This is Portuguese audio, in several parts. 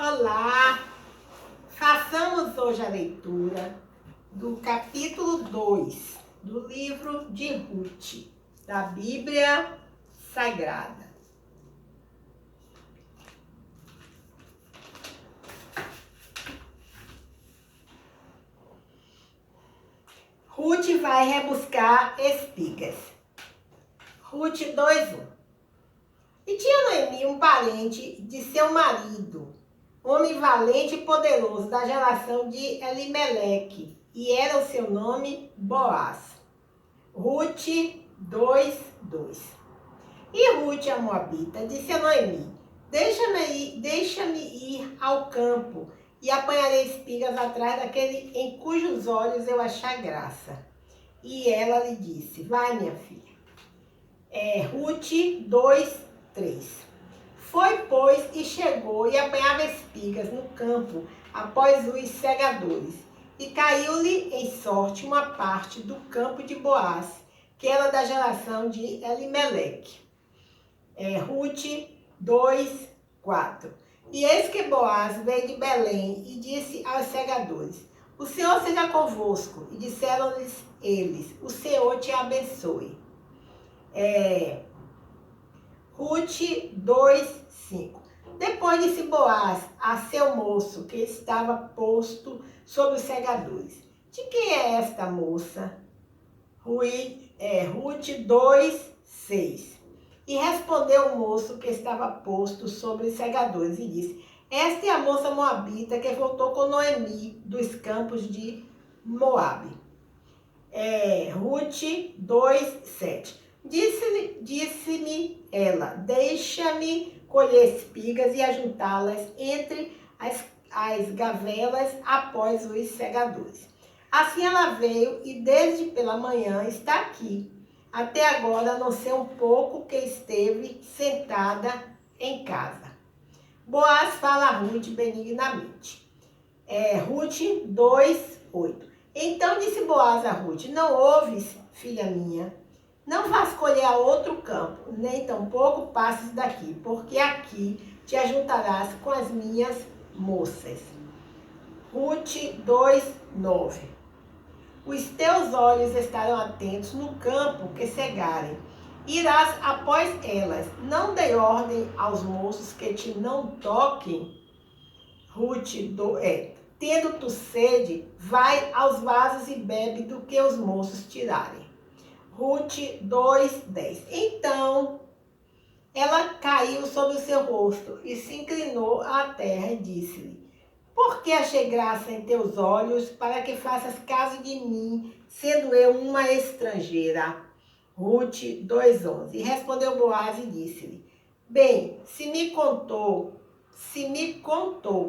Olá! Façamos hoje a leitura do capítulo 2 do livro de Ruth, da Bíblia Sagrada. Ruth vai rebuscar espigas. Ruth 2:1. E tinha Noemi um parente de seu marido, homem valente e poderoso da geração de Elimeleque, e era o seu nome Boaz. Ruth 2:2. E Ruth, a moabita, disse a Noemi: Deixa-me ir ao campo e apanharei espigas atrás daquele em cujos olhos eu achar graça. E ela lhe disse: Vai, minha filha. Ruth 2:3. Foi, pois, e chegou e apanhava espigas no campo após os segadores. E caiu-lhe em sorte uma parte do campo de Boaz, que era da geração de Elimeleque. Ruth 2:4. E eis que Boaz veio de Belém e disse aos segadores: O Senhor seja convosco. E disseram-lhes eles: O Senhor te abençoe. Ruth 2:5. Depois disse Boaz a seu moço, que estava posto sobre os segadores: De quem é esta moça? Ruth 2:6. E respondeu o moço que estava posto sobre os segadores e disse: Esta é a moça moabita que voltou com Noemi dos campos de Moabe. Ruth 2:7. Disse-me ela: Deixa-me colher espigas e ajuntá-las entre as gavelas após os segadores. Assim ela veio e desde pela manhã está aqui. Até agora, a não ser um pouco que esteve sentada em casa. Boaz fala a Ruth benignamente. Ruth 2:8. Então disse Boaz a Ruth: Não ouves, filha minha? Não vás colher a outro campo, nem tampouco passes daqui, porque aqui te ajuntarás com as minhas moças. Ruth 2:9. Os teus olhos estarão atentos no campo que cegarem. Irás após elas. Não dei ordem aos moços que te não toquem. Ruth, tendo tu sede, vai aos vasos e bebe do que os moços tirarem. Ruth 2:10. Então ela caiu sobre o seu rosto e se inclinou à terra e disse-lhe: Por que achei graça em teus olhos, para que faças caso de mim, sendo eu uma estrangeira? Ruth 2:11. E respondeu Boaz e disse-lhe: Bem, se me contou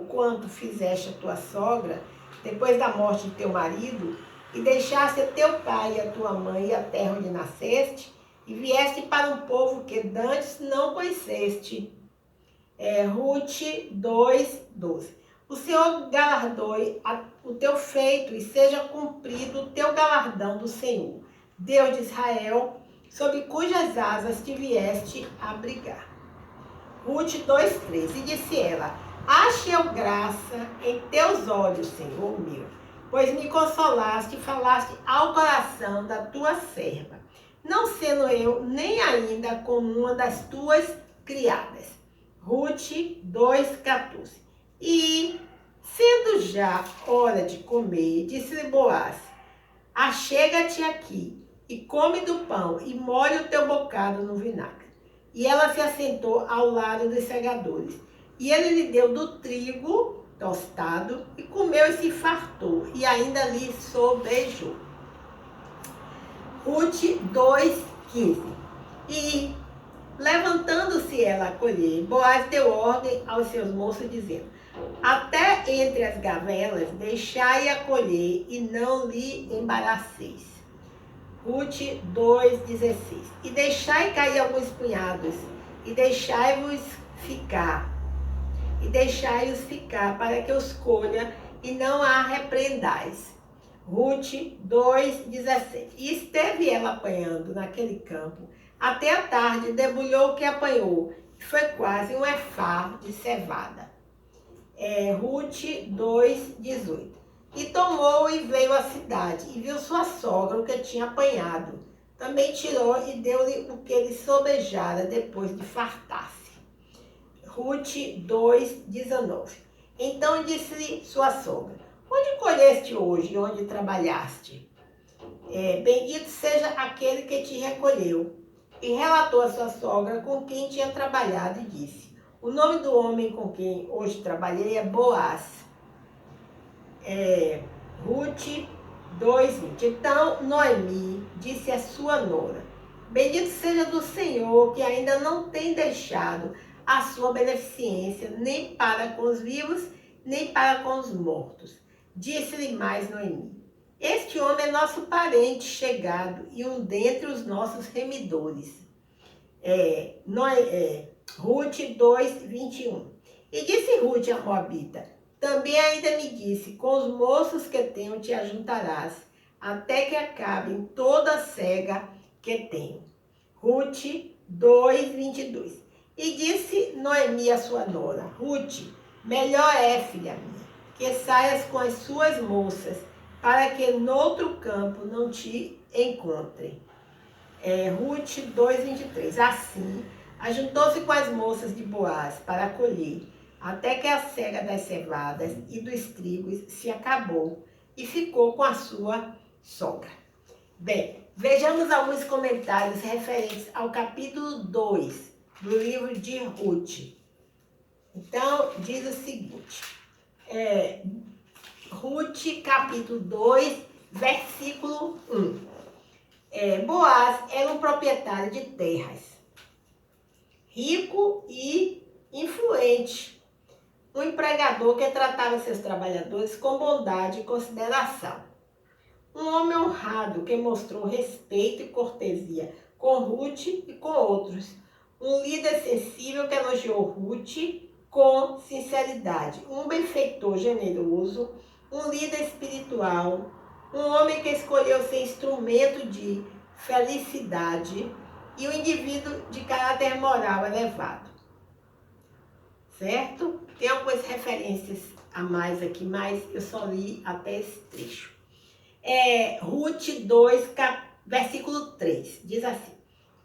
quanto fizeste a tua sogra, depois da morte de teu marido, e deixaste teu pai e a tua mãe e a terra onde nasceste, e vieste para um povo que dantes não conheceste. Ruth 2:12. O Senhor galardoe o teu feito e seja cumprido o teu galardão do Senhor, Deus de Israel, sob cujas asas te vieste abrigar. Ruth 2:13. E disse ela: Ache eu graça em teus olhos, Senhor meu, pois me consolaste e falaste ao coração da tua serva, não sendo eu nem ainda como uma das tuas criadas. Ruth 2:14. E, sendo já hora de comer, disse-lhe Boaz: Achega-te aqui e come do pão e molhe o teu bocado no vinagre. E ela se assentou ao lado dos segadores. E ele lhe deu do trigo tostado e comeu e se fartou, e ainda lhe sobejou. Ruth 2:15. E, levantando-se ela a colher, Boaz deu ordem aos seus moços, dizendo: Até entre as gavelas deixai-a colher e não lhe embaraceis. Ruth 2:16. E deixai cair alguns punhados, e deixai-os ficar, para que os colha, e não a repreendais. Ruth 2:17. E esteve ela apanhando naquele campo, até a tarde debulhou o que apanhou, e foi quase um efá de cevada. Ruth 2:18. E tomou e veio à cidade, e viu sua sogra o que tinha apanhado. Também tirou e deu-lhe o que lhe sobejara depois de fartar-se. Ruth 2:19. Então disse-lhe sua sogra: onde colheste hoje e onde trabalhaste? Bendito seja aquele que te recolheu. E relatou a sua sogra com quem tinha trabalhado e disse: o nome do homem com quem hoje trabalhei é Boaz. Ruth 2:20. Então Noemi disse à sua nora: bendito seja do Senhor, que ainda não tem deixado a sua beneficência, nem para com os vivos, nem para com os mortos. Disse-lhe mais Noemi: este homem é nosso parente chegado e um dentre os nossos remidores. Ruth 2:21. E disse Ruth a Moabita: também ainda me disse: com os moços que tenho te ajuntarás, até que acabem toda a cega que tenho. Ruth 2:22. E disse Noemi a sua nora: Ruth, melhor é, filha minha, que saias com as suas moças, para que noutro campo não te encontrem. Ruth 2:23. Assim, ajuntou-se com as moças de Boaz para colher, até que a cega das cevadas e dos trigos se acabou, e ficou com a sua sogra. Bem, vejamos alguns comentários referentes ao capítulo 2 do livro de Ruth. Então, diz o seguinte, Ruth, capítulo 2, versículo 1. Boaz era um proprietário de terras, rico e influente, um empregador que tratava seus trabalhadores com bondade e consideração. Um homem honrado que mostrou respeito e cortesia com Ruth e com outros. Um líder sensível que elogiou Ruth com sinceridade. Um benfeitor generoso, um líder espiritual, um homem que escolheu ser instrumento de felicidade e um indivíduo de caráter moral elevado. Certo? Tem algumas referências a mais aqui, mas eu só li até esse trecho. Ruth 2, versículo 3, diz assim: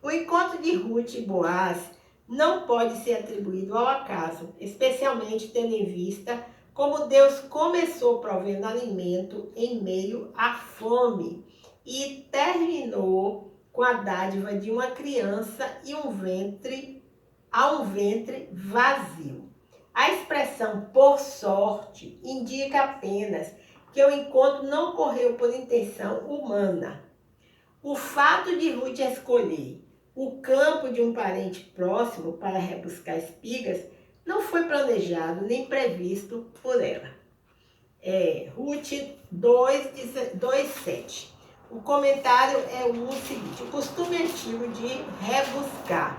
o encontro de Ruth e Boaz não pode ser atribuído ao acaso, especialmente tendo em vista como Deus começou provendo alimento em meio à fome e terminou com a dádiva de uma criança e um ventre vazio. A expressão por sorte indica apenas que o encontro não ocorreu por intenção humana. O fato de Ruth escolher o campo de um parente próximo para rebuscar espigas não foi planejado nem previsto por ela. Ruth 2:7. O comentário é o seguinte: o costume antigo de rebuscar,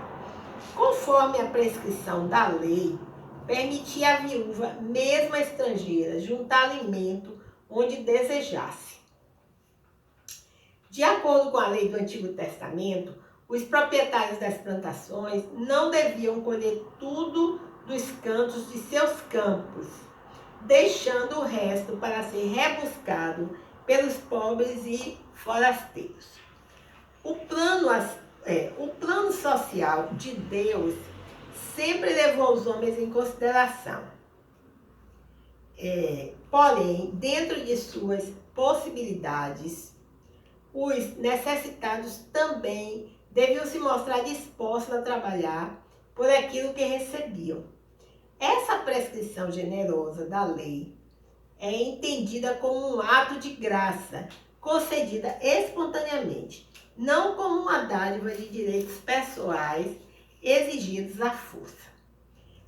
conforme a prescrição da lei, permitia à viúva, mesmo a estrangeira, juntar alimento onde desejasse. De acordo com a lei do Antigo Testamento, os proprietários das plantações não deviam colher tudo dos cantos de seus campos, deixando o resto para ser rebuscado pelos pobres e forasteiros. O plano social de Deus sempre levou os homens em consideração. Porém, dentro de suas possibilidades, os necessitados também deviam se mostrar dispostos a trabalhar por aquilo que recebiam. Essa prescrição generosa da lei é entendida como um ato de graça, concedida espontaneamente, não como uma dádiva de direitos pessoais exigidos à força.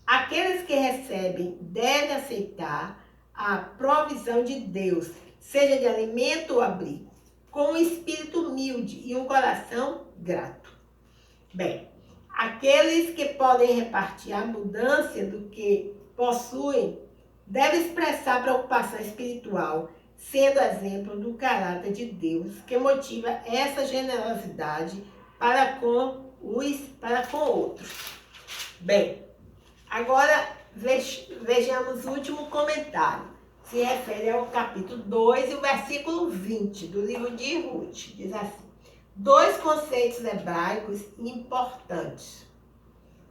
Aqueles que recebem devem aceitar a provisão de Deus, seja de alimento ou abrigo, com um espírito humilde e um coração grato. Bem, aqueles que podem repartir a abundância do que possuem devem expressar preocupação espiritual, sendo exemplo do caráter de Deus que motiva essa generosidade para com outros. Bem, agora Vejamos o último comentário. Se refere ao capítulo 2 e o versículo 20 do livro de Ruth. Diz assim: dois conceitos hebraicos importantes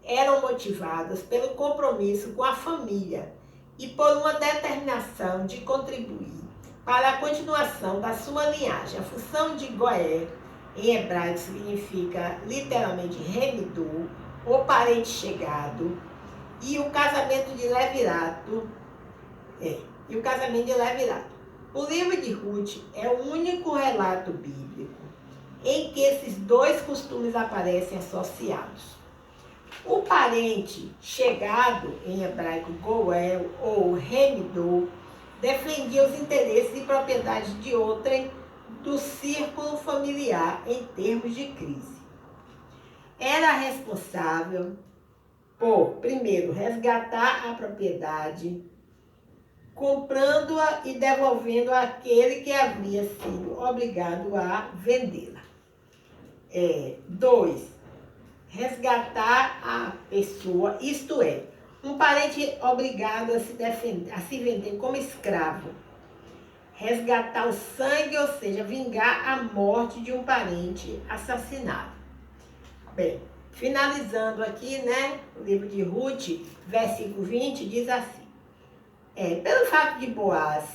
eram motivados pelo compromisso com a família e por uma determinação de contribuir para a continuação da sua linhagem. A função de Goé, em hebraico, significa literalmente remidor, ou parente chegado, e o casamento de Levirato. O livro de Ruth é o único relato bíblico em que esses dois costumes aparecem associados. O parente chegado, em hebraico goel ou remidor, defendia os interesses e propriedades de outrem do círculo familiar em termos de crise. Era responsável por, primeiro, resgatar a propriedade, comprando-a e devolvendo-a àquele que havia sido obrigado a vendê-la. 2. Resgatar a pessoa, isto é, um parente obrigado a se vender como escravo. Resgatar o sangue, ou seja, vingar a morte de um parente assassinado. Bem, finalizando aqui, o livro de Ruth, versículo 20, diz assim: pelo fato de Boaz,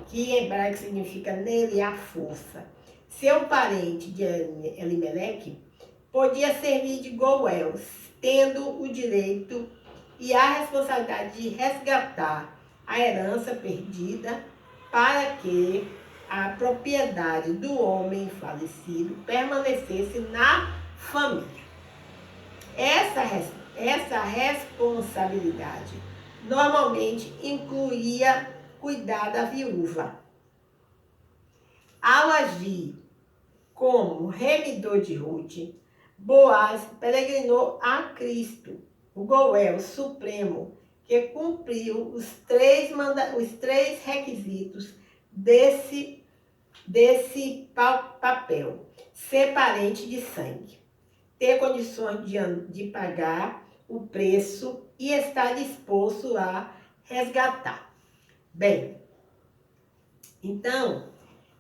que em hebraico significa nele a força, ser um parente de Elimeleque, podia servir de Goel, tendo o direito e a responsabilidade de resgatar a herança perdida para que a propriedade do homem falecido permanecesse na família. Essa responsabilidade normalmente incluía cuidar da viúva. Ao agir como remidor de Ruth, Boaz peregrinou a Cristo, o Goel supremo, que cumpriu os três requisitos desse papel: ser parente de sangue, ter condições de pagar o preço e estar disposto a resgatar. Bem, então,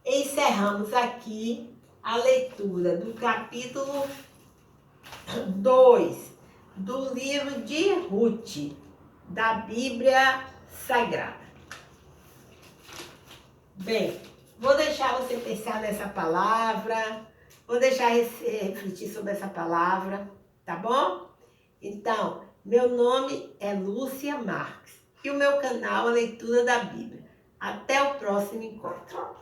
encerramos aqui a leitura do capítulo 2 do livro de Ruth, da Bíblia Sagrada. Bem, vou deixar você pensar nessa palavra, vou deixar refletir sobre essa palavra, tá bom? Então, meu nome é Lúcia Marques e o meu canal é Leitura da Bíblia. Até o próximo encontro.